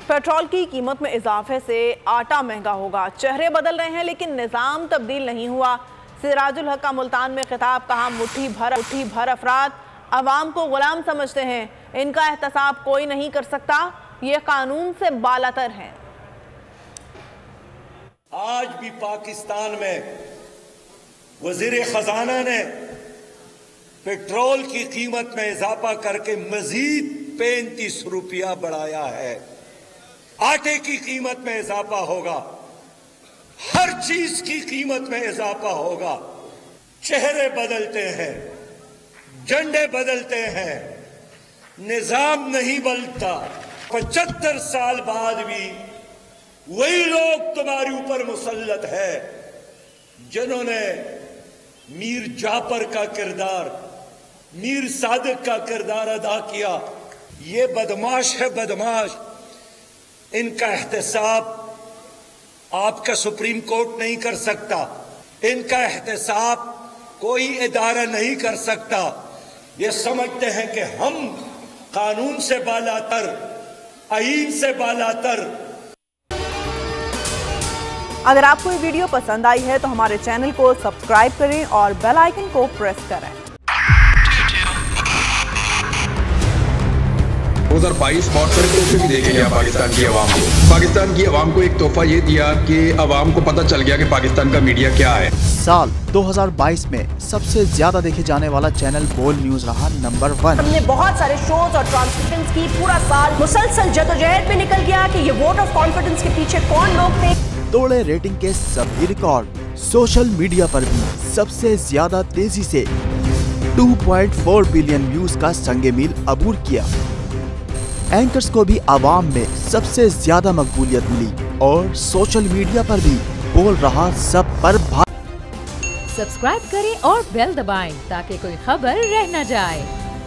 Petrol की कीमत में इजाफे से आटा महंगा होगा। चेहरे बदल रहे हैं लेकिन निज़ाम तब्दील नहीं हुआ। सिराजुल हक का मुल्तान में खिताब, कहा मुट्ठी भर अफराद अवाम को गुलाम समझते हैं, इनका एहतसाब कोई नहीं कर सकता, ये कानून से बालातर है। आज भी पाकिस्तान में वजीर खजाना ने पेट्रोल की कीमत में इजाफा करके मजीद 35 रुपया बढ़ाया है। आटे की कीमत में इजाफा होगा, हर चीज की कीमत में इजाफा होगा। चेहरे बदलते हैं, झंडे बदलते हैं, निजाम नहीं बदलता। 75 साल बाद भी वही लोग तुम्हारे ऊपर मुसल्लत है जिन्होंने मीर जाफर का किरदार, मीर सादिक का किरदार अदा किया। ये बदमाश है, बदमाश। इनका एहतसाब आपका सुप्रीम कोर्ट नहीं कर सकता, इनका एहतसाब कोई इदारा नहीं कर सकता। ये समझते हैं कि हम कानून से बालातर, आईन से बालातर। अगर आपको ये वीडियो पसंद आई है तो हमारे चैनल को सब्सक्राइब करें और बेल आइकन को प्रेस करें। 2022 बहुत सारे तोहफे भी देखे गया पाकिस्तान की आवाम को। पाकिस्तान की आवाम को एक तोहफा ये दिया कि आवाम को पता चल गया कि पाकिस्तान का मीडिया क्या है। साल 2022 में सबसे ज्यादा देखे जाने वाला चैनल बोल न्यूज रहा नंबर 1। हमने बहुत सारे शोज और ट्रांसमिशंस की, पूरा साल मुसलसल जदोजहद में निकल गया कि ये वोट ऑफ कॉन्फिडेंस के पीछे कौन लोग थे। तोड़े रेटिंग के सभी रिकॉर्ड। सोशल मीडिया पर भी सबसे ज्यादा तेजी से 2.4 बिलियन व्यूज का संगे मील अबूर किया। एंकर्स को भी आवाम में सबसे ज्यादा मकबूलियत मिली और सोशल मीडिया पर भी बोल रहा सब पर सब्सक्राइब करें और बेल दबाएं ताकि कोई खबर रह न जाए।